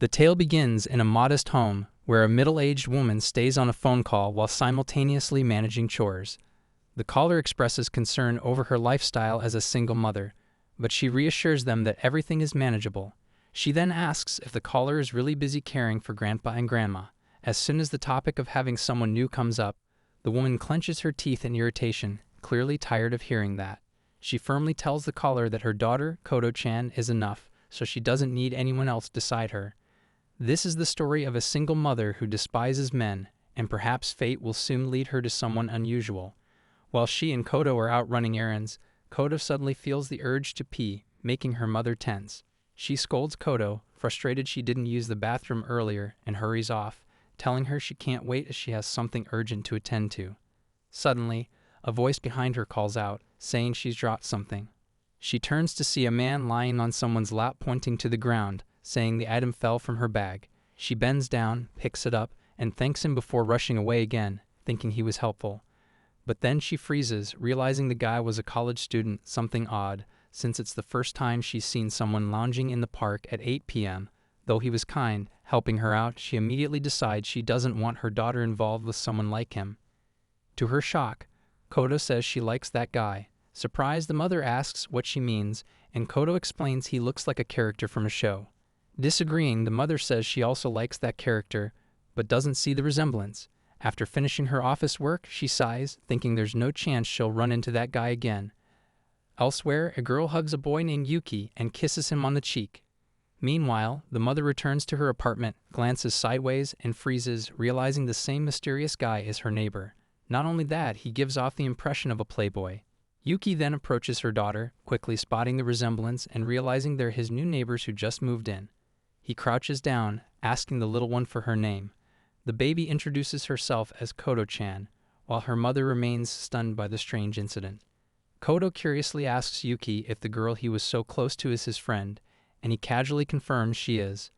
The tale begins in a modest home where a middle-aged woman stays on a phone call while simultaneously managing chores. The caller expresses concern over her lifestyle as a single mother, but she reassures them that everything is manageable. She then asks if the caller is really busy caring for Grandpa and Grandma. As soon as the topic of having someone new comes up, the woman clenches her teeth in irritation, clearly tired of hearing that. She firmly tells the caller that her daughter, Koto-chan, is enough, so she doesn't need anyone else beside her. This is the story of a single mother who despises men, and perhaps fate will soon lead her to someone unusual. While she and Koto are out running errands, Koto suddenly feels the urge to pee, making her mother tense. She scolds Koto, frustrated she didn't use the bathroom earlier, and hurries off, telling her she can't wait as she has something urgent to attend to. Suddenly, a voice behind her calls out, saying she's dropped something. She turns to see a man lying on someone's lap pointing to the ground, saying the item fell from her bag. She bends down, picks it up, and thanks him before rushing away again, thinking he was helpful. But then she freezes, realizing the guy was a college student, something odd, since it's the first time she's seen someone lounging in the park at 8 p.m. Though he was kind, helping her out, she immediately decides she doesn't want her daughter involved with someone like him. To her shock, Koto says she likes that guy. Surprised, the mother asks what she means, and Koto explains he looks like a character from a show. Disagreeing, the mother says she also likes that character, but doesn't see the resemblance. After finishing her office work, she sighs, thinking there's no chance she'll run into that guy again. Elsewhere, a girl hugs a boy named Yuki and kisses him on the cheek. Meanwhile, the mother returns to her apartment, glances sideways, and freezes, realizing the same mysterious guy is her neighbor. Not only that, he gives off the impression of a playboy. Yuki then approaches her daughter, quickly spotting the resemblance and realizing they're his new neighbors who just moved in. He crouches down, asking the little one for her name. The baby introduces herself as Koto-chan, while her mother remains stunned by the strange incident. Koto curiously asks Yuki if the girl he was so close to is his friend, and he casually confirms she is.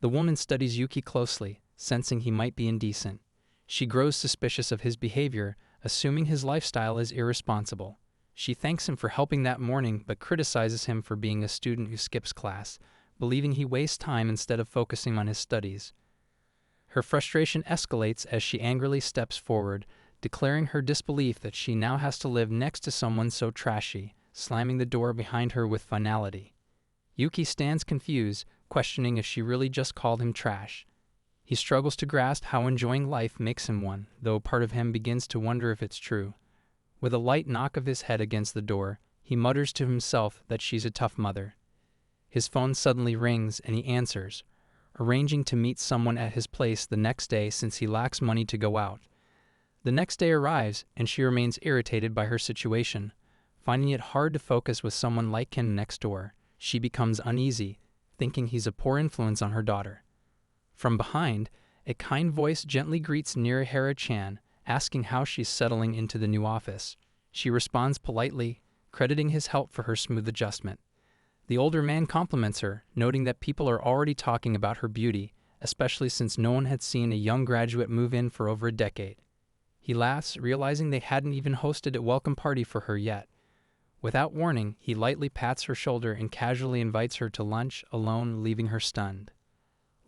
The woman studies Yuki closely, sensing he might be indecent. She grows suspicious of his behavior, assuming his lifestyle is irresponsible. She thanks him for helping that morning but criticizes him for being a student who skips class, believing he wastes time instead of focusing on his studies. Her frustration escalates as she angrily steps forward, declaring her disbelief that she now has to live next to someone so trashy, slamming the door behind her with finality. Yuki stands confused, questioning if she really just called him trash. He struggles to grasp how enjoying life makes him one, though part of him begins to wonder if it's true. With a light knock of his head against the door, he mutters to himself that she's a tough mother. His phone suddenly rings and he answers, arranging to meet someone at his place the next day since he lacks money to go out. The next day arrives, and she remains irritated by her situation. Finding it hard to focus with someone like him next door, she becomes uneasy, thinking he's a poor influence on her daughter. From behind, a kind voice gently greets Nirihara-chan, asking how she's settling into the new office. She responds politely, crediting his help for her smooth adjustment. The older man compliments her, noting that people are already talking about her beauty, especially since no one had seen a young graduate move in for over a decade. He laughs, realizing they hadn't even hosted a welcome party for her yet. Without warning, he lightly pats her shoulder and casually invites her to lunch alone, leaving her stunned.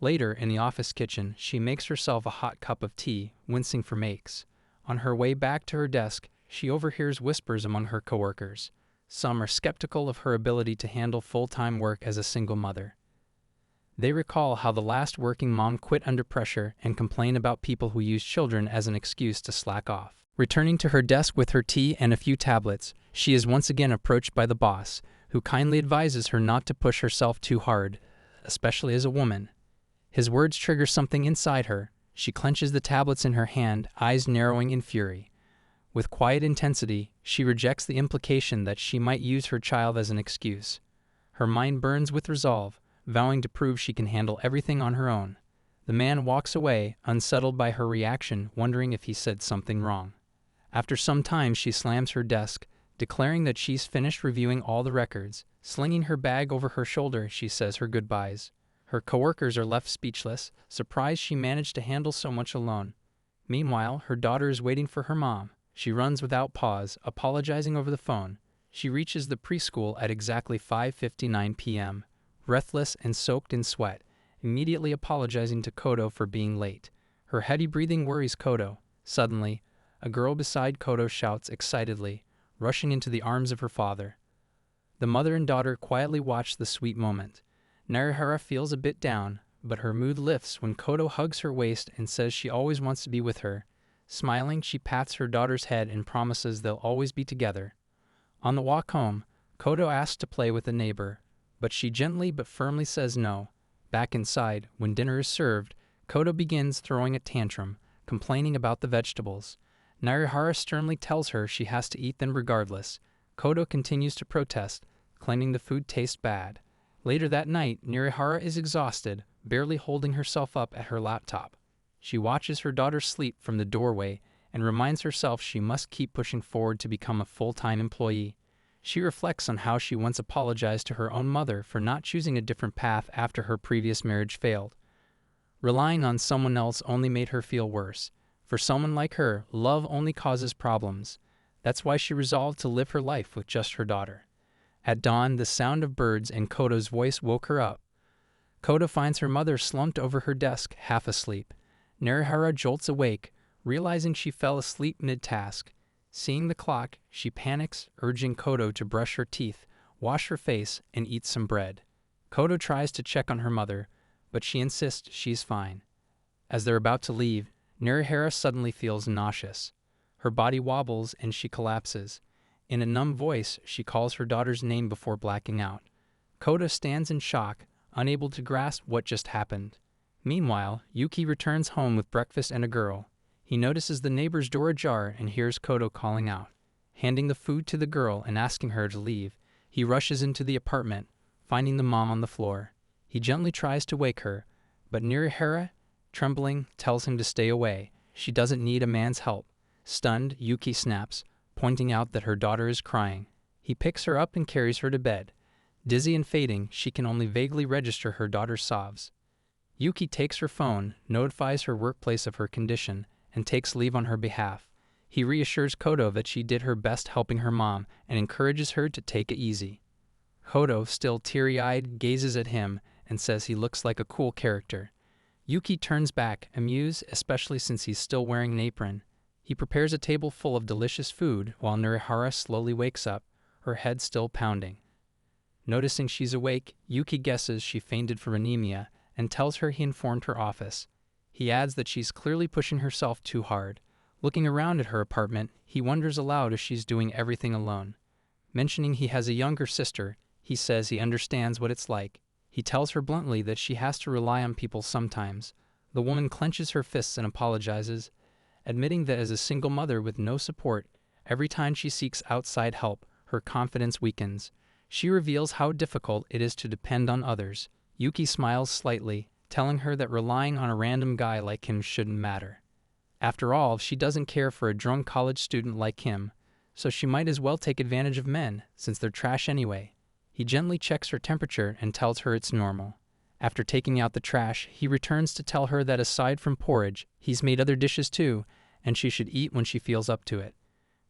Later, in the office kitchen, she makes herself a hot cup of tea, wincing from aches. On her way back to her desk, she overhears whispers among her coworkers. Some are skeptical of her ability to handle full-time work as a single mother. They recall how the last working mom quit under pressure and complain about people who use children as an excuse to slack off. Returning to her desk with her tea and a few tablets, she is once again approached by the boss, who kindly advises her not to push herself too hard, especially as a woman. His words trigger something inside her. She clenches the tablets in her hand, eyes narrowing in fury. With quiet intensity, she rejects the implication that she might use her child as an excuse. Her mind burns with resolve, vowing to prove she can handle everything on her own. The man walks away, unsettled by her reaction, wondering if he said something wrong. After some time, she slams her desk, declaring that she's finished reviewing all the records. Slinging her bag over her shoulder, she says her goodbyes. Her coworkers are left speechless, surprised she managed to handle so much alone. Meanwhile, her daughter is waiting for her mom. She runs without pause, apologizing over the phone. She reaches the preschool at exactly 5:59 p.m., breathless and soaked in sweat, immediately apologizing to Kodo for being late. Her heady breathing worries Kodo. Suddenly, a girl beside Kodo shouts excitedly, rushing into the arms of her father. The mother and daughter quietly watch the sweet moment. Narihara feels a bit down, but her mood lifts when Kodo hugs her waist and says she always wants to be with her. Smiling, she pats her daughter's head and promises they'll always be together. On the walk home, Kodo asks to play with a neighbor, but she gently but firmly says no. Back inside, when dinner is served, Kodo begins throwing a tantrum, complaining about the vegetables. Narihara sternly tells her she has to eat them regardless. Kodo continues to protest, claiming the food tastes bad. Later that night, Narihara is exhausted, barely holding herself up at her laptop. She watches her daughter sleep from the doorway and reminds herself she must keep pushing forward to become a full-time employee. She reflects on how she once apologized to her own mother for not choosing a different path after her previous marriage failed. Relying on someone else only made her feel worse. For someone like her, love only causes problems. That's why she resolved to live her life with just her daughter. At dawn, the sound of birds and Kodo's voice woke her up. Kodo finds her mother slumped over her desk, half asleep. Narihara jolts awake, realizing she fell asleep mid-task. Seeing the clock, she panics, urging Kodo to brush her teeth, wash her face, and eat some bread. Kodo tries to check on her mother, but she insists she's fine. As they're about to leave, Narihara suddenly feels nauseous. Her body wobbles and she collapses. In a numb voice, she calls her daughter's name before blacking out. Kodo stands in shock, unable to grasp what just happened. Meanwhile, Yuki returns home with breakfast and a girl. He notices the neighbor's door ajar and hears Kodo calling out. Handing the food to the girl and asking her to leave, he rushes into the apartment, finding the mom on the floor. He gently tries to wake her, but Narihara, trembling, tells him to stay away. She doesn't need a man's help. Stunned, Yuki snaps, pointing out that her daughter is crying. He picks her up and carries her to bed. Dizzy and fading, she can only vaguely register her daughter's sobs. Yuki takes her phone, notifies her workplace of her condition, and takes leave on her behalf. He reassures Kodo that she did her best helping her mom and encourages her to take it easy. Kodo, still teary-eyed, gazes at him and says he looks like a cool character. Yuki turns back, amused, especially since he's still wearing an apron. He prepares a table full of delicious food while Narihara slowly wakes up, her head still pounding. Noticing she's awake, Yuki guesses she fainted from anemia and tells her he informed her office. He adds that she's clearly pushing herself too hard. Looking around at her apartment, he wonders aloud if she's doing everything alone. Mentioning he has a younger sister, he says he understands what it's like. He tells her bluntly that she has to rely on people sometimes. The woman clenches her fists and apologizes, admitting that as a single mother with no support, every time she seeks outside help, her confidence weakens. She reveals how difficult it is to depend on others. Yuki smiles slightly, telling her that relying on a random guy like him shouldn't matter. After all, she doesn't care for a drunk college student like him, so she might as well take advantage of men, since they're trash anyway. He gently checks her temperature and tells her it's normal. After taking out the trash, he returns to tell her that aside from porridge, he's made other dishes too, and she should eat when she feels up to it.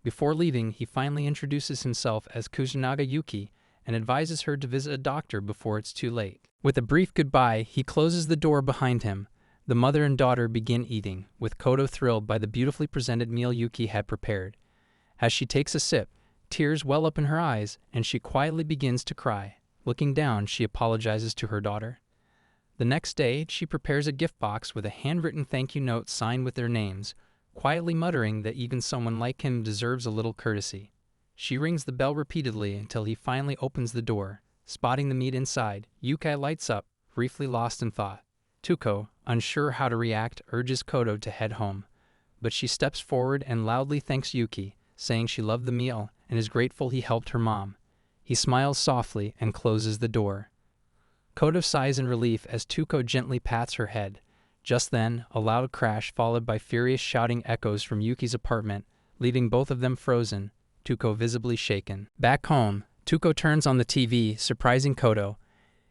Before leaving, he finally introduces himself as Kusunaga Yuki and advises her to visit a doctor before it's too late. With a brief goodbye, he closes the door behind him. The mother and daughter begin eating, with Kodo thrilled by the beautifully presented meal Yuki had prepared. As she takes a sip, tears well up in her eyes, and she quietly begins to cry. Looking down, she apologizes to her daughter. The next day, she prepares a gift box with a handwritten thank you note signed with their names, quietly muttering that even someone like him deserves a little courtesy. She rings the bell repeatedly until he finally opens the door. Spotting the meat inside, Yuki lights up, briefly lost in thought. Touko, unsure how to react, urges Kodo to head home. But she steps forward and loudly thanks Yuki, saying she loved the meal and is grateful he helped her mom. He smiles softly and closes the door. Kodo sighs in relief as Touko gently pats her head. Just then, a loud crash followed by furious shouting echoes from Yuki's apartment, leaving both of them frozen, Touko visibly shaken. Back home, Touko turns on the TV, surprising Kodo.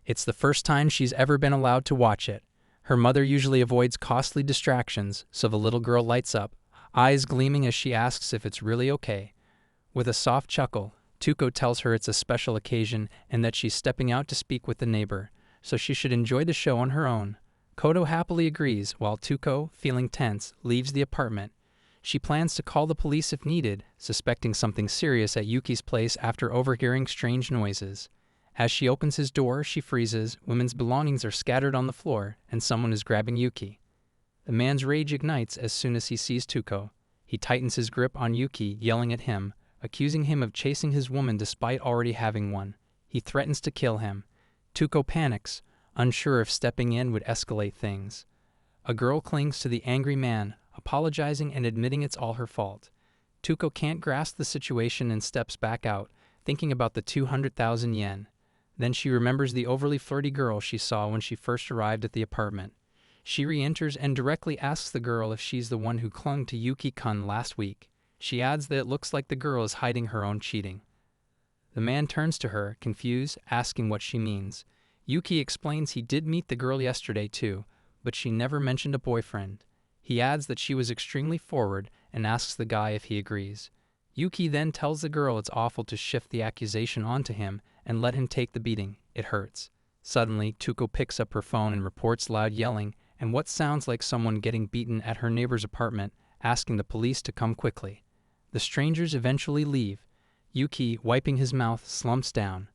It's the first time she's ever been allowed to watch it. Her mother usually avoids costly distractions, so the little girl lights up, eyes gleaming as she asks if it's really okay. With a soft chuckle, Touko tells her it's a special occasion and that she's stepping out to speak with the neighbor, so she should enjoy the show on her own. Kodo happily agrees, while Touko, feeling tense, leaves the apartment. She plans to call the police if needed, suspecting something serious at Yuki's place after overhearing strange noises. As she opens his door, she freezes, women's belongings are scattered on the floor, and someone is grabbing Yuki. The man's rage ignites as soon as he sees Touko. He tightens his grip on Yuki, yelling at him, accusing him of chasing his woman despite already having one. He threatens to kill him. Touko panics, unsure if stepping in would escalate things. A girl clings to the angry man, apologizing and admitting it's all her fault. Touko can't grasp the situation and steps back out, thinking about the 200,000 yen. Then she remembers the overly flirty girl she saw when she first arrived at the apartment. She re-enters and directly asks the girl if she's the one who clung to Yuki-kun last week. She adds that it looks like the girl is hiding her own cheating. The man turns to her, confused, asking what she means. Yuki explains he did meet the girl yesterday too, but she never mentioned a boyfriend. He adds that she was extremely forward and asks the guy if he agrees. Yuki then tells the girl it's awful to shift the accusation onto him and let him take the beating. It hurts. Suddenly, Touko picks up her phone and reports loud yelling and what sounds like someone getting beaten at her neighbor's apartment, asking the police to come quickly. The strangers eventually leave. Yuki, wiping his mouth, slumps down.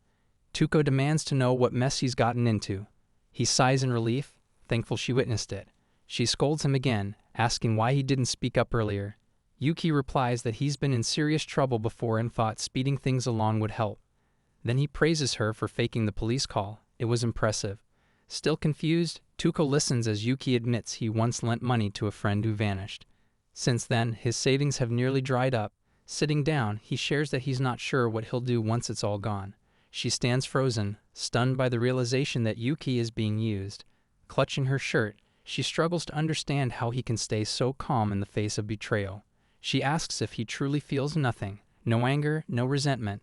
Touko demands to know what mess he's gotten into. He sighs in relief, thankful she witnessed it. She scolds him again, asking why he didn't speak up earlier. Yuki replies that he's been in serious trouble before and thought speeding things along would help. Then he praises her for faking the police call. It was impressive. Still confused, Touko listens as Yuki admits he once lent money to a friend who vanished. Since then, his savings have nearly dried up. Sitting down, he shares that he's not sure what he'll do once it's all gone. She stands frozen, stunned by the realization that Yuki is being used. Clutching her shirt, she struggles to understand how he can stay so calm in the face of betrayal. She asks if he truly feels nothing, no anger, no resentment.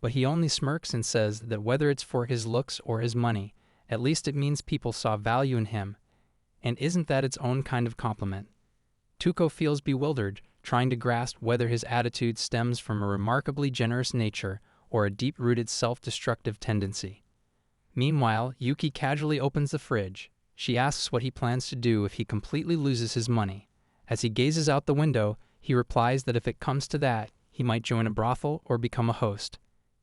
But he only smirks and says that whether it's for his looks or his money, at least it means people saw value in him. And isn't that its own kind of compliment? Touko feels bewildered, trying to grasp whether his attitude stems from a remarkably generous nature or a deep-rooted self-destructive tendency. Meanwhile, Yuki casually opens the fridge. She asks what he plans to do if he completely loses his money. As he gazes out the window, he replies that if it comes to that, he might join a brothel or become a host.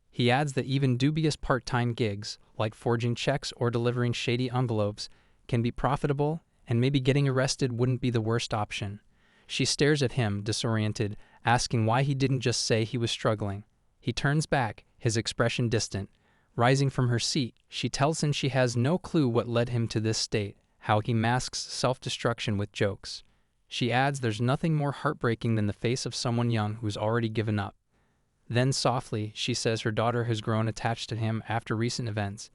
He adds that even dubious part-time gigs, like forging checks or delivering shady envelopes, can be profitable, and maybe getting arrested wouldn't be the worst option. She stares at him, disoriented, asking why he didn't just say he was struggling. He turns back, his expression distant. Rising from her seat, she tells him she has no clue what led him to this state, how he masks self-destruction with jokes. She adds there's nothing more heartbreaking than the face of someone young who's already given up. Then softly, she says her daughter has grown attached to him after recent events,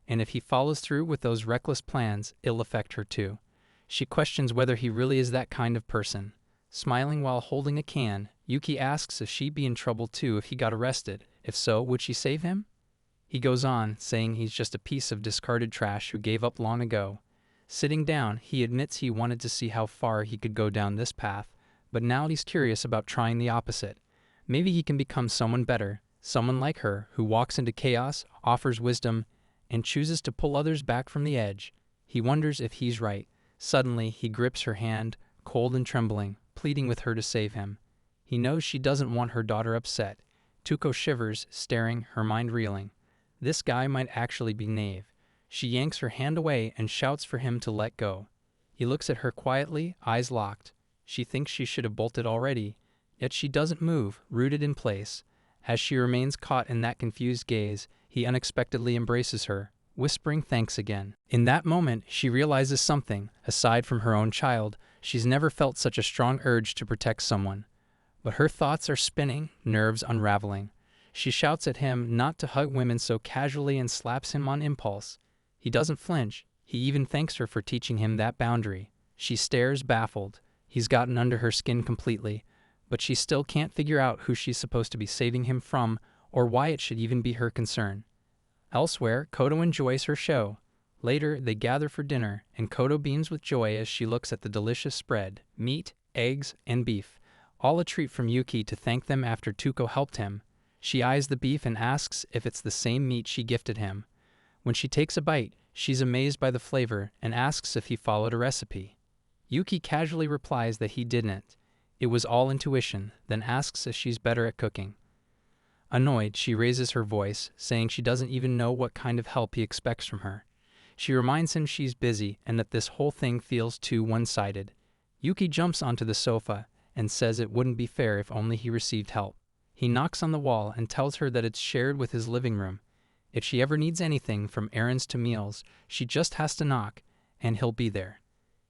and if he follows through with those reckless plans, it'll affect her too. She questions whether he really is that kind of person. Smiling while holding a can, Yuki asks if she'd be in trouble too if he got arrested. If so, would she save him? He goes on, saying he's just a piece of discarded trash who gave up long ago. Sitting down, he admits he wanted to see how far he could go down this path, but now he's curious about trying the opposite. Maybe he can become someone better, someone like her, who walks into chaos, offers wisdom, and chooses to pull others back from the edge. He wonders if he's right. Suddenly, he grips her hand, cold and trembling, pleading with her to save him. He knows she doesn't want her daughter upset. Touko shivers, staring, her mind reeling. This guy might actually be Knave. She yanks her hand away and shouts for him to let go. He looks at her quietly, eyes locked. She thinks she should have bolted already, yet she doesn't move, rooted in place. As she remains caught in that confused gaze, he unexpectedly embraces her, whispering thanks again. In that moment, she realizes something. Aside from her own child, she's never felt such a strong urge to protect someone. But her thoughts are spinning, nerves unraveling. She shouts at him not to hug women so casually and slaps him on impulse. He doesn't flinch. He even thanks her for teaching him that boundary. She stares, baffled. He's gotten under her skin completely, but she still can't figure out who she's supposed to be saving him from or why it should even be her concern. Elsewhere, Kodo enjoys her show. Later, they gather for dinner, and Kodo beams with joy as she looks at the delicious spread, meat, eggs, and beef, all a treat from Yuki to thank them after Touko helped him. She eyes the beef and asks if it's the same meat she gifted him. When she takes a bite, She's amazed by the flavor and asks if he followed a recipe. Yuki casually replies that he didn't. It was all intuition, then asks if she's better at cooking. Annoyed, she raises her voice, saying she doesn't even know what kind of help he expects from her. She reminds him she's busy and that this whole thing feels too one-sided. Yuki jumps onto the sofa and says it wouldn't be fair if only he received help. He knocks on the wall and tells her that it's shared with his living room. If she ever needs anything from errands to meals, she just has to knock, and he'll be there.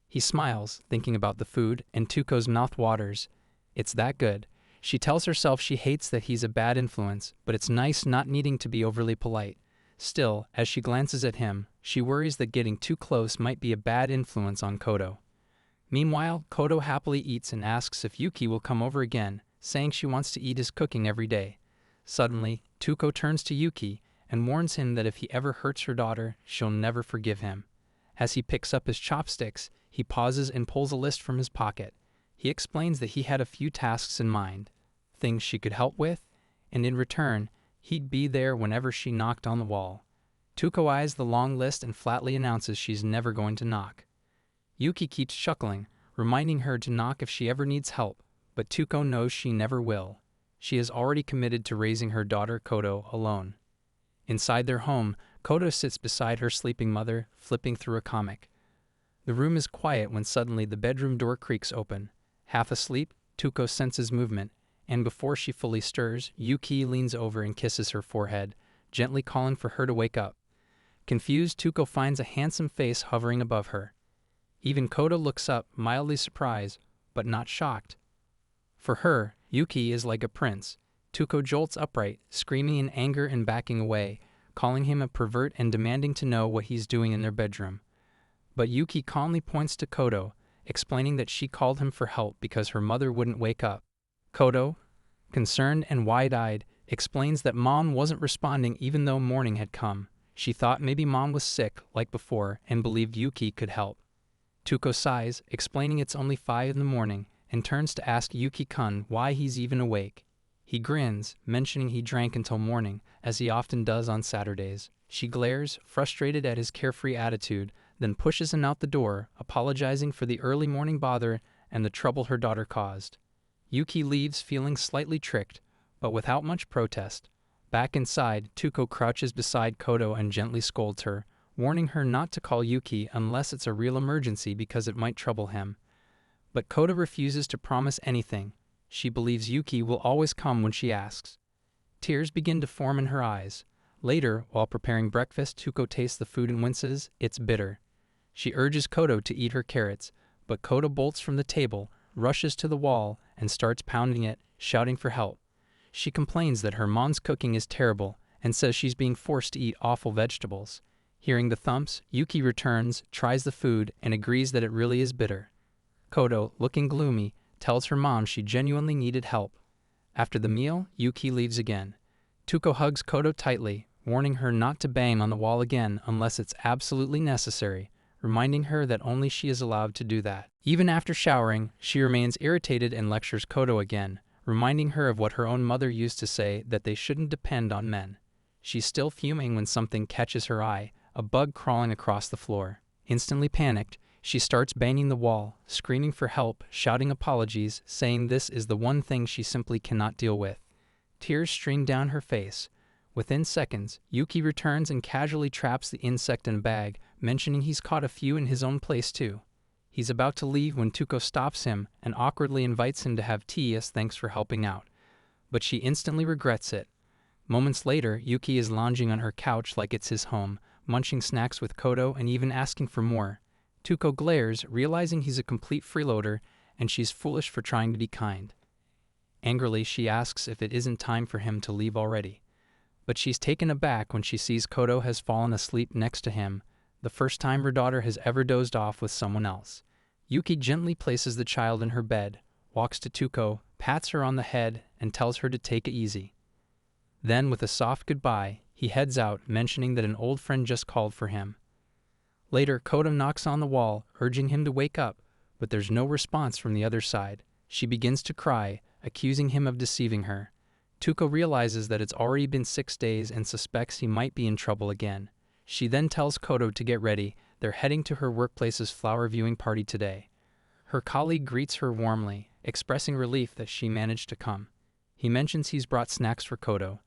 He smiles, thinking about the food, and Touko's mouth waters. It's that good. She tells herself she hates that he's a bad influence, but it's nice not needing to be overly polite. Still, as she glances at him, she worries that getting too close might be a bad influence on Kodo. Meanwhile, Kodo happily eats and asks if Yuki will come over again, saying she wants to eat his cooking every day. Suddenly, Touko turns to Yuki and warns him that if he ever hurts her daughter, she'll never forgive him. As he picks up his chopsticks, he pauses and pulls a list from his pocket. He explains that he had a few tasks in mind, things she could help with, and in return, he'd be there whenever she knocked on the wall. Touko eyes the long list and flatly announces she's never going to knock. Yuki keeps chuckling, reminding her to knock if she ever needs help, but Touko knows she never will. She is already committed to raising her daughter Kodo alone. Inside their home, Kodo sits beside her sleeping mother, flipping through a comic. The room is quiet when suddenly the bedroom door creaks open. Half asleep, Touko senses movement, and before she fully stirs, Yuki leans over and kisses her forehead, gently calling for her to wake up. Confused, Touko finds a handsome face hovering above her. Even Kodo looks up, mildly surprised, but not shocked. For her, Yuki is like a prince. Touko jolts upright, screaming in anger and backing away, calling him a pervert and demanding to know what he's doing in their bedroom. But Yuki calmly points to Kodo, explaining that she called him for help because her mother wouldn't wake up. Kodo, concerned and wide-eyed, explains that Mom wasn't responding even though morning had come. She thought maybe Mom was sick, like before, and believed Yuki could help. Touko sighs, explaining it's only 5 in the morning, and turns to ask Yuki-kun why he's even awake. He grins, mentioning he drank until morning, as he often does on Saturdays. She glares, frustrated at his carefree attitude, then pushes him out the door, apologizing for the early morning bother and the trouble her daughter caused. Yuki leaves feeling slightly tricked, but without much protest. Back inside, Touko crouches beside Kodo and gently scolds her, warning her not to call Yuki unless it's a real emergency because it might trouble him. But Kodo refuses to promise anything. She believes Yuki will always come when she asks. Tears begin to form in her eyes. Later, while preparing breakfast, Touko tastes the food and winces. It's bitter. She urges Kodo to eat her carrots, but Kodo bolts from the table, rushes to the wall, and starts pounding it, shouting for help. She complains that her mom's cooking is terrible and says she's being forced to eat awful vegetables. Hearing the thumps, Yuki returns, tries the food, and agrees that it really is bitter. Kodo, looking gloomy, tells her mom she genuinely needed help. After the meal, Yuki leaves again. Touko hugs Kodo tightly, warning her not to bang on the wall again unless it's absolutely necessary, reminding her that only she is allowed to do that. Even after showering, she remains irritated and lectures Kodo again, reminding her of what her own mother used to say, that they shouldn't depend on men. She's still fuming when something catches her eye, a bug crawling across the floor. Instantly panicked, she starts banging the wall, screaming for help, shouting apologies, saying this is the one thing she simply cannot deal with. Tears stream down her face. Within seconds, Yuki returns and casually traps the insect in a bag, mentioning he's caught a few in his own place too. He's about to leave when Touko stops him and awkwardly invites him to have tea as thanks for helping out. But she instantly regrets it. Moments later, Yuki is lounging on her couch like it's his home, munching snacks with Kodo and even asking for more. Touko glares, realizing he's a complete freeloader, and she's foolish for trying to be kind. Angrily, she asks if it isn't time for him to leave already. But she's taken aback when she sees Kodo has fallen asleep next to him, the first time her daughter has ever dozed off with someone else. Yuki gently places the child in her bed, walks to Touko, pats her on the head, and tells her to take it easy. Then, with a soft goodbye, he heads out, mentioning that an old friend just called for him. Later, Kodo knocks on the wall, urging him to wake up, but there's no response from the other side. She begins to cry, accusing him of deceiving her. Touko realizes that it's already been 6 days and suspects he might be in trouble again. She then tells Kodo to get ready. They're heading to her workplace's flower viewing party today. Her colleague greets her warmly, expressing relief that she managed to come. He mentions he's brought snacks for Kodo.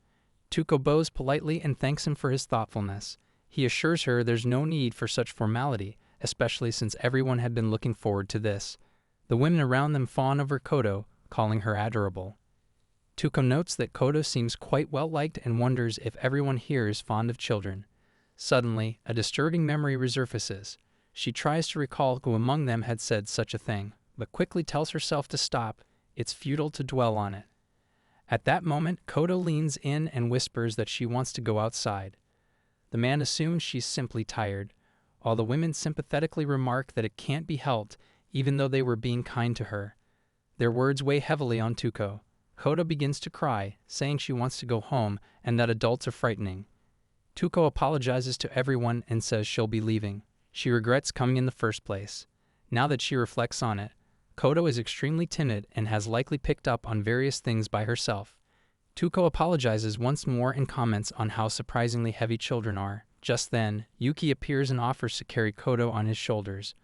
Touko bows politely and thanks him for his thoughtfulness. He assures her there's no need for such formality, especially since everyone had been looking forward to this. The women around them fawn over Kodo, calling her adorable. Touko notes that Kodo seems quite well liked and wonders if everyone here is fond of children. Suddenly, a disturbing memory resurfaces. She tries to recall who among them had said such a thing, but quickly tells herself to stop. It's futile to dwell on it. At that moment, Kodo leans in and whispers that she wants to go outside. The man assumes she's simply tired, while the women sympathetically remark that it can't be helped, even though they were being kind to her. Their words weigh heavily on Touko. Kodo begins to cry, saying she wants to go home and that adults are frightening. Touko apologizes to everyone and says she'll be leaving. She regrets coming in the first place. Now that she reflects on it, Kodo is extremely timid and has likely picked up on various things by herself. Touko apologizes once more and comments on how surprisingly heavy children are. Just then, Yuki appears and offers to carry Kodo on his shoulders.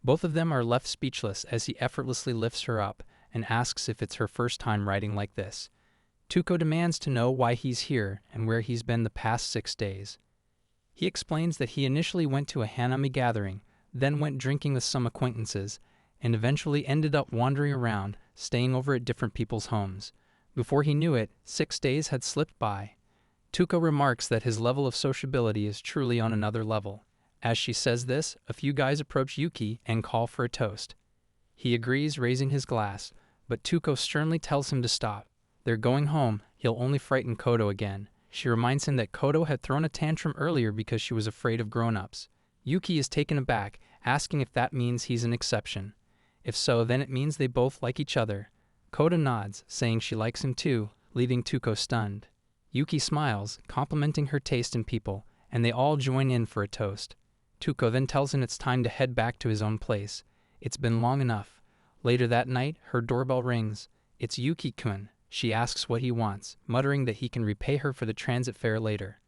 Both of them are left speechless as he effortlessly lifts her up and asks if it's her first time riding like this. Touko demands to know why he's here and where he's been the past 6 days. He explains that he initially went to a Hanami gathering, then went drinking with some acquaintances, and eventually ended up wandering around, staying over at different people's homes. Before he knew it, 6 days had slipped by. Touko remarks that his level of sociability is truly on another level. As she says this, a few guys approach Yuki and call for a toast. He agrees, raising his glass, but Touko sternly tells him to stop. They're going home, he'll only frighten Kodo again. She reminds him that Kodo had thrown a tantrum earlier because she was afraid of grown-ups. Yuki is taken aback, asking if that means he's an exception. If so, then it means they both like each other. Kodo nods, saying she likes him too, leaving Touko stunned. Yuki smiles, complimenting her taste in people, and they all join in for a toast. Touko then tells him it's time to head back to his own place. It's been long enough. Later that night, her doorbell rings. It's Yuki-kun. She asks what he wants, muttering that he can repay her for the transit fare later.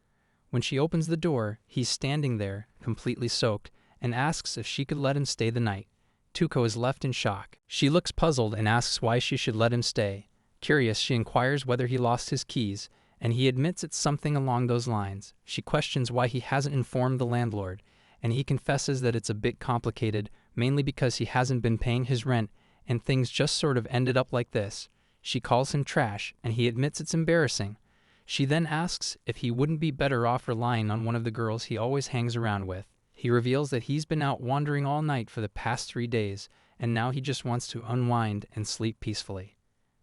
When she opens the door, he's standing there, completely soaked, and asks if she could let him stay the night. Touko is left in shock. She looks puzzled and asks why she should let him stay. Curious, she inquires whether he lost his keys, and he admits it's something along those lines. She questions why he hasn't informed the landlord, and he confesses that it's a bit complicated, mainly because he hasn't been paying his rent, and things just sort of ended up like this. She calls him trash, and he admits it's embarrassing. She then asks if he wouldn't be better off relying on one of the girls he always hangs around with. He reveals that he's been out wandering all night for the past 3 days, and now he just wants to unwind and sleep peacefully.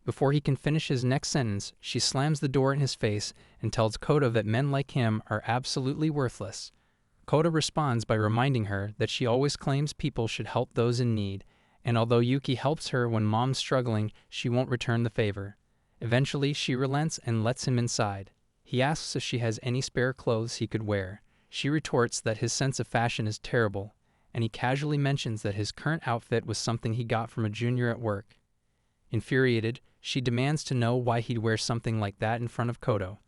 Before he can finish his next sentence, she slams the door in his face and tells Kodo that men like him are absolutely worthless. Kodo responds by reminding her that she always claims people should help those in need, and although Yuki helps her when mom's struggling, she won't return the favor. Eventually, she relents and lets him inside. He asks if she has any spare clothes he could wear. She retorts that his sense of fashion is terrible, and he casually mentions that his current outfit was something he got from a junior at work. Infuriated, she demands to know why he'd wear something like that in front of Kodo.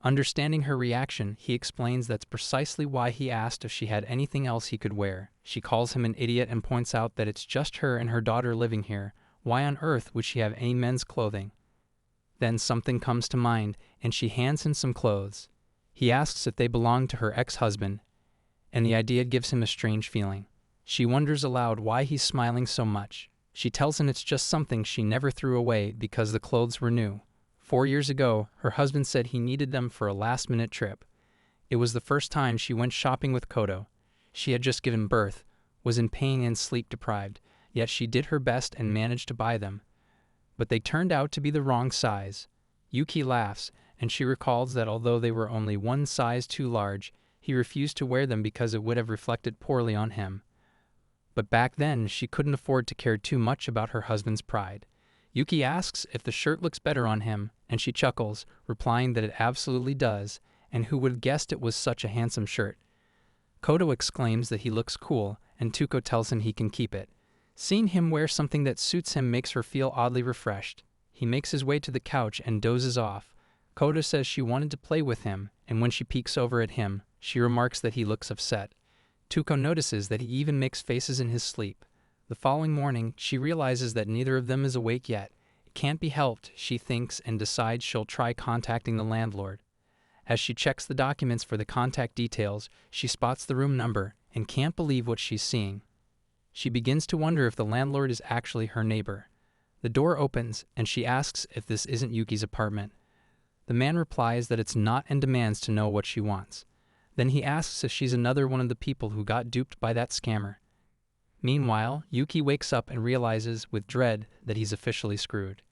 Understanding her reaction, he explains that's precisely why he asked if she had anything else he could wear. She calls him an idiot and points out that it's just her and her daughter living here. Why on earth would she have any men's clothing? Then something comes to mind, and she hands him some clothes. He asks if they belong to her ex-husband, and the idea gives him a strange feeling. She wonders aloud why he's smiling so much. She tells him it's just something she never threw away because the clothes were new. 4 years ago, her husband said he needed them for a last-minute trip. It was the first time she went shopping with Kodo. She had just given birth, was in pain and sleep-deprived, yet she did her best and managed to buy them. But they turned out to be the wrong size. Yuki laughs, and she recalls that although they were only one size too large, he refused to wear them because it would have reflected poorly on him. But back then, she couldn't afford to care too much about her husband's pride. Yuki asks if the shirt looks better on him, and she chuckles, replying that it absolutely does, and who would have guessed it was such a handsome shirt. Kodo exclaims that he looks cool, and Touko tells him he can keep it. Seeing him wear something that suits him makes her feel oddly refreshed. He makes his way to the couch and dozes off. Kodo says she wanted to play with him, and when she peeks over at him, She remarks that he looks upset. Touko notices that he even makes faces in his sleep. The following morning, she realizes that neither of them is awake yet. It can't be helped, she thinks, and decides she'll try contacting the landlord. As she checks the documents for the contact details, she spots the room number and can't believe what she's seeing. She begins to wonder if the landlord is actually her neighbor. The door opens, and she asks if this isn't Yuki's apartment. The man replies that it's not and demands to know what she wants. Then he asks if she's another one of the people who got duped by that scammer. Meanwhile, Yuki wakes up and realizes, with dread, that he's officially screwed.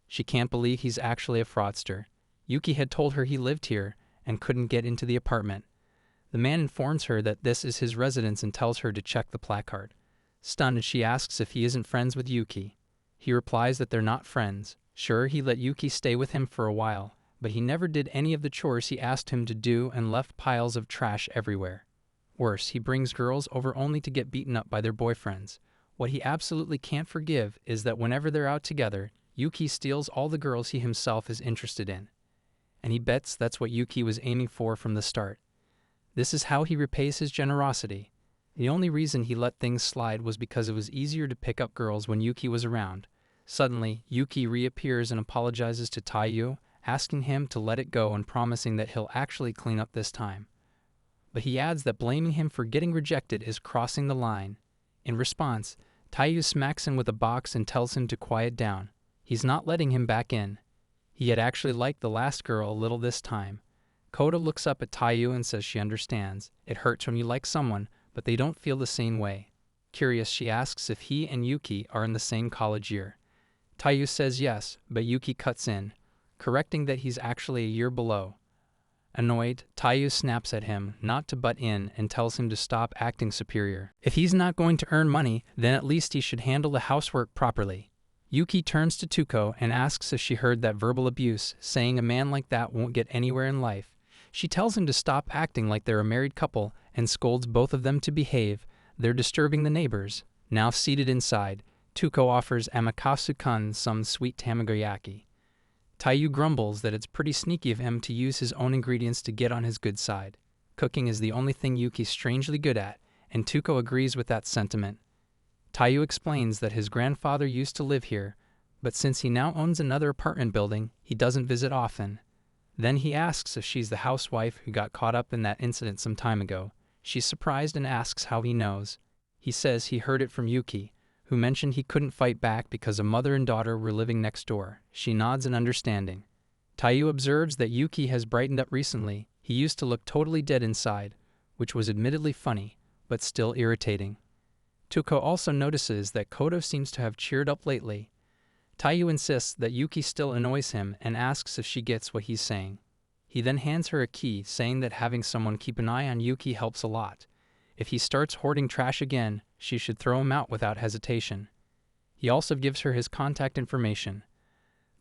She can't believe he's actually a fraudster. Yuki had told her he lived here and couldn't get into the apartment. The man informs her that this is his residence and tells her to check the placard. Stunned, she asks if he isn't friends with Yuki. He replies that they're not friends. Sure, he let Yuki stay with him for a while, but he never did any of the chores he asked him to do and left piles of trash everywhere. Worse, he brings girls over only to get beaten up by their boyfriends. What he absolutely can't forgive is that whenever they're out together, Yuki steals all the girls he himself is interested in. And he bets that's what Yuki was aiming for from the start. This is how he repays his generosity. The only reason he let things slide was because it was easier to pick up girls when Yuki was around. Suddenly, Yuki reappears and apologizes to Taiyu, asking him to let it go and promising that he'll actually clean up this time. But he adds that blaming him for getting rejected is crossing the line. In response, Taiyu smacks him with a box and tells him to quiet down. He's not letting him back in. He had actually liked the last girl a little this time. Koda looks up at Taiyu and says she understands. It hurts when you like someone, but they don't feel the same way. Curious, she asks if he and Yuki are in the same college year. Taiyu says yes, but Yuki cuts in, correcting that he's actually a year below. Annoyed, Taiyu snaps at him not to butt in and tells him to stop acting superior. If he's not going to earn money, then at least he should handle the housework properly. Yuki turns to Touko and asks if she heard that verbal abuse, saying a man like that won't get anywhere in life. She tells him to stop acting like they're a married couple and scolds both of them to behave. They're disturbing the neighbors. Now seated inside, Touko offers Amakasu-kun some sweet tamagoyaki. Taiyu grumbles that it's pretty sneaky of him to use his own ingredients to get on his good side. Cooking is the only thing Yuki's strangely good at, and Touko agrees with that sentiment. Taiyu explains that his grandfather used to live here, but since he now owns another apartment building, he doesn't visit often. Then he asks if she's the housewife who got caught up in that incident some time ago. She's surprised and asks how he knows. He says he heard it from Yuki, who mentioned he couldn't fight back because a mother and daughter were living next door. She nods in understanding. Taiyu observes that Yuki has brightened up recently. He used to look totally dead inside, which was admittedly funny, but still irritating. Touko also notices that Kodo seems to have cheered up lately. Taiyu insists that Yuki still annoys him and asks if she gets what he's saying. He then hands her a key, saying that having someone keep an eye on Yuki helps a lot. If he starts hoarding trash again, she should throw him out without hesitation. He also gives her his contact information.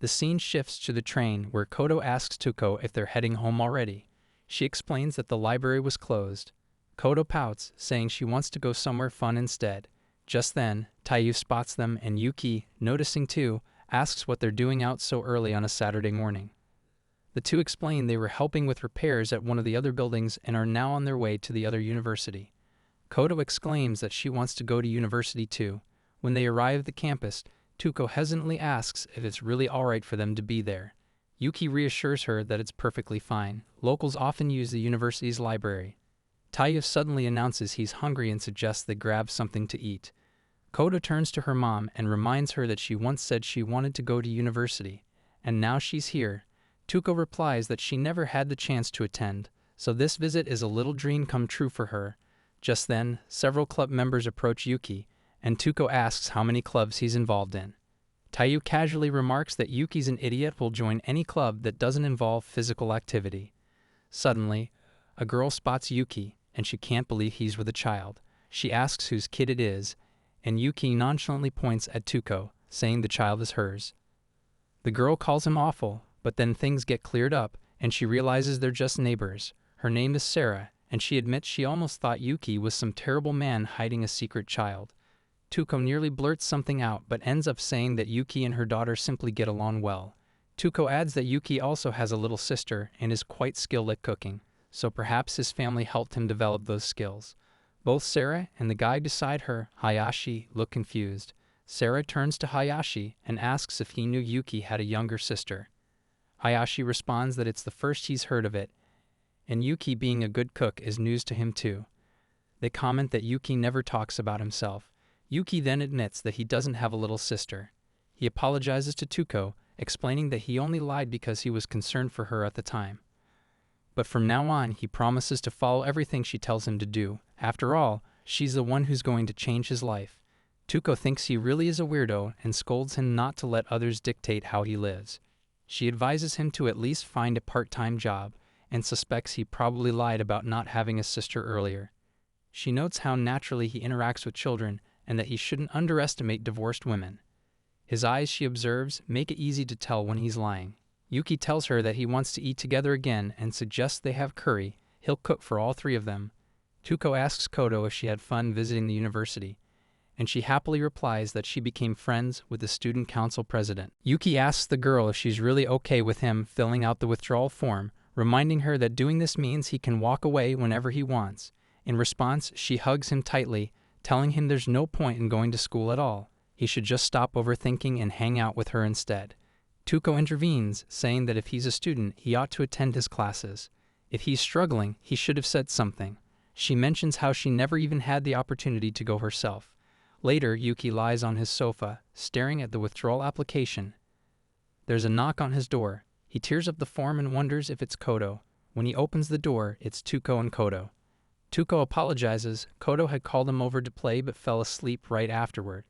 The scene shifts to the train, where Kodo asks Touko if they're heading home already. She explains that the library was closed. Kodo pouts, saying she wants to go somewhere fun instead. Just then, Taiyu spots them and Yuki, noticing too, asks what they're doing out so early on a Saturday morning. The two explain they were helping with repairs at one of the other buildings and are now on their way to the other university. Kodo exclaims that she wants to go to university too. When they arrive at the campus, Touko hesitantly asks if it's really alright for them to be there. Yuki reassures her that it's perfectly fine. Locals often use the university's library. Taiyu suddenly announces he's hungry and suggests they grab something to eat. Kodo turns to her mom and reminds her that she once said she wanted to go to university, and now she's here. Touko replies that she never had the chance to attend, so this visit is a little dream come true for her. Just then, several club members approach Yuki, and Touko asks how many clubs he's involved in. Taiyu casually remarks that Yuki's an idiot who'll join any club that doesn't involve physical activity. Suddenly, a girl spots Yuki, and she can't believe he's with a child. She asks whose kid it is, and Yuki nonchalantly points at Touko, saying the child is hers. The girl calls him awful, but then things get cleared up, and she realizes they're just neighbors. Her name is Sarah, and she admits she almost thought Yuki was some terrible man hiding a secret child. Touko nearly blurts something out, but ends up saying that Yuki and her daughter simply get along well. Touko adds that Yuki also has a little sister and is quite skilled at cooking, so perhaps his family helped him develop those skills. Both Sarah and the guy beside her, Hayashi, look confused. Sarah turns to Hayashi and asks if he knew Yuki had a younger sister. Hayashi responds that it's the first he's heard of it, and Yuki being a good cook is news to him too. They comment that Yuki never talks about himself. Yuki then admits that he doesn't have a little sister. He apologizes to Touko, explaining that he only lied because he was concerned for her at the time. But from now on, he promises to follow everything she tells him to do. After all, she's the one who's going to change his life. Touko thinks he really is a weirdo and scolds him not to let others dictate how he lives. She advises him to at least find a part-time job, and suspects he probably lied about not having a sister earlier. She notes how naturally he interacts with children and that he shouldn't underestimate divorced women. His eyes, she observes, make it easy to tell when he's lying. Yuki tells her that he wants to eat together again and suggests they have curry. He'll cook for all three of them. Touko asks Kodo if she had fun visiting the university, and she happily replies that she became friends with the student council president. Yuki asks the girl if she's really okay with him filling out the withdrawal form, reminding her that doing this means he can walk away whenever he wants. In response, she hugs him tightly, telling him there's no point in going to school at all. He should just stop overthinking and hang out with her instead. Touko intervenes, saying that if he's a student, he ought to attend his classes. If he's struggling, he should have said something. She mentions how she never even had the opportunity to go herself. Later, Yuki lies on his sofa, staring at the withdrawal application. There's a knock on his door. He tears up the form and wonders if it's Kodo. When he opens the door, it's Touko and Kodo. Touko apologizes. Kodo had called him over to play but fell asleep right afterward.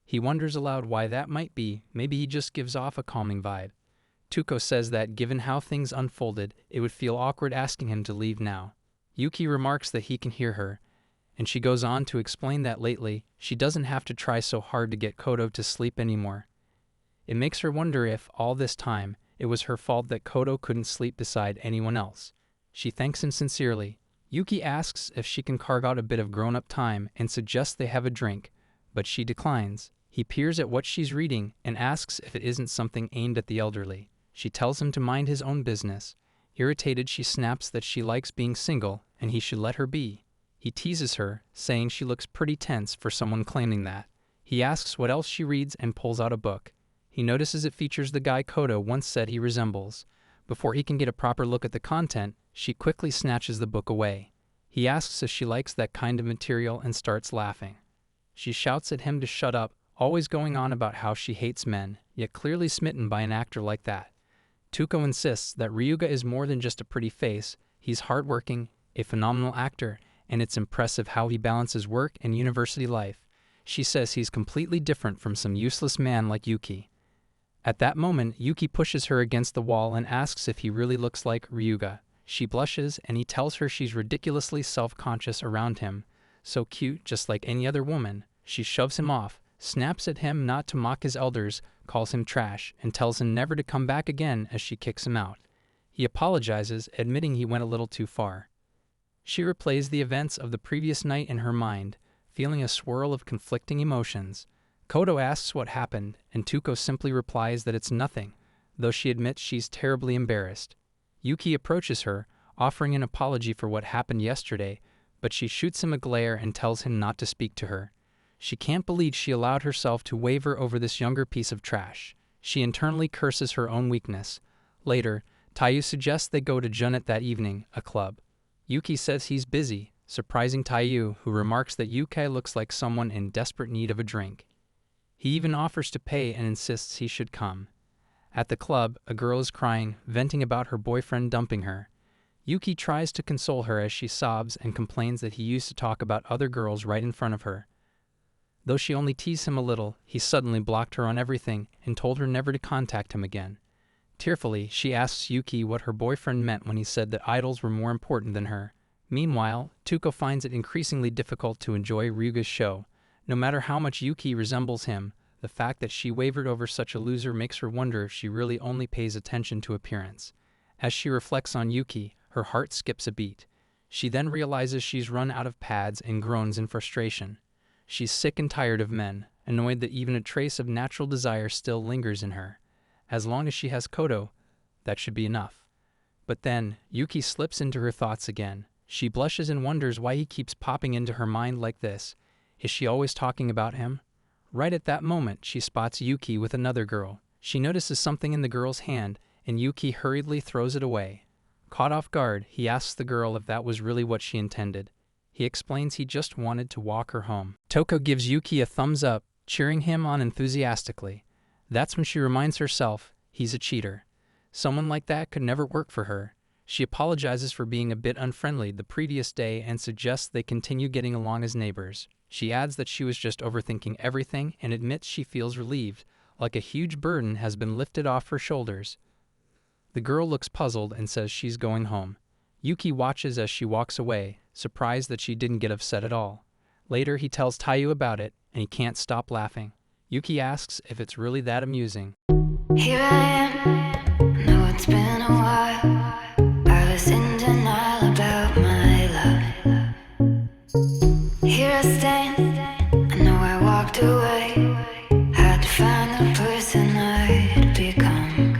He wonders aloud why that might be. Maybe he just gives off a calming vibe. Touko says that, given how things unfolded, it would feel awkward asking him to leave now. Yuki remarks that he can hear her, and she goes on to explain that lately, she doesn't have to try so hard to get Kodo to sleep anymore. It makes her wonder if, all this time, it was her fault that Kodo couldn't sleep beside anyone else. She thanks him sincerely. Yuki asks if she can carve out a bit of grown-up time and suggests they have a drink, but she declines. He peers at what she's reading and asks if it isn't something aimed at the elderly. She tells him to mind his own business. Irritated, she snaps that she likes being single and he should let her be. He teases her, saying she looks pretty tense for someone claiming that. He asks what else she reads and pulls out a book. He notices it features the guy Kodo once said he resembles. Before he can get a proper look at the content, she quickly snatches the book away. He asks if she likes that kind of material and starts laughing. She shouts at him to shut up, always going on about how she hates men, yet clearly smitten by an actor like that. Touko insists that Ryuga is more than just a pretty face. He's hardworking, a phenomenal actor, and it's impressive how he balances work and university life. She says he's completely different from some useless man like Yuki. At that moment, Yuki pushes her against the wall and asks if he really looks like Ryuga. She blushes, and he tells her she's ridiculously self-conscious around him. So cute, just like any other woman. She shoves him off, snaps at him not to mock his elders, calls him trash, and tells him never to come back again as she kicks him out. He apologizes, admitting he went a little too far. She replays the events of the previous night in her mind, feeling a swirl of conflicting emotions. Kodo asks what happened, and Touko simply replies that it's nothing, though she admits she's terribly embarrassed. Yuki approaches her, offering an apology for what happened yesterday, but she shoots him a glare and tells him not to speak to her. She can't believe she allowed herself to waver over this younger piece of trash. She internally curses her own weakness. Later, Taiyu suggests they go to Junet that evening, a club. Yuki says he's busy, surprising Taiyu, who remarks that Yuki looks like someone in desperate need of a drink. He even offers to pay and insists he should come. At the club, a girl is crying, venting about her boyfriend dumping her. Yuki tries to console her as she sobs and complains that he used to talk about other girls right in front of her. Though she only teased him a little, he suddenly blocked her on everything and told her never to contact him again. Tearfully, she asks Yuki what her boyfriend meant when he said that idols were more important than her. Meanwhile, Touko finds it increasingly difficult to enjoy Ryuga's show. No matter how much Yuki resembles him, the fact that she wavered over such a loser makes her wonder if she really only pays attention to appearance. As she reflects on Yuki, her heart skips a beat. She then realizes she's run out of pads and groans in frustration. She's sick and tired of men, annoyed that even a trace of natural desire still lingers in her. As long as she has Kodo, that should be enough. But then, Yuki slips into her thoughts again. She blushes and wonders why he keeps popping into her mind like this. Is she always talking about him? Right at that moment, she spots Yuki with another girl. She notices something in the girl's hand, and Yuki hurriedly throws it away. Caught off guard, he asks the girl if that was really what she intended. He explains he just wanted to walk her home. Touko gives Yuki a thumbs up, cheering him on enthusiastically. That's when she reminds herself he's a cheater. Someone like that could never work for her. She apologizes for being a bit unfriendly the previous day and suggests they continue getting along as neighbors. She adds that she was just overthinking everything and admits she feels relieved, like a huge burden has been lifted off her shoulders. The girl looks puzzled and says she's going home. Yuki watches as she walks away, surprised that she didn't get upset at all. Later, he tells Taiyu about it, and he can't stop laughing. Yuki asks if it's really that amusing. Here I am.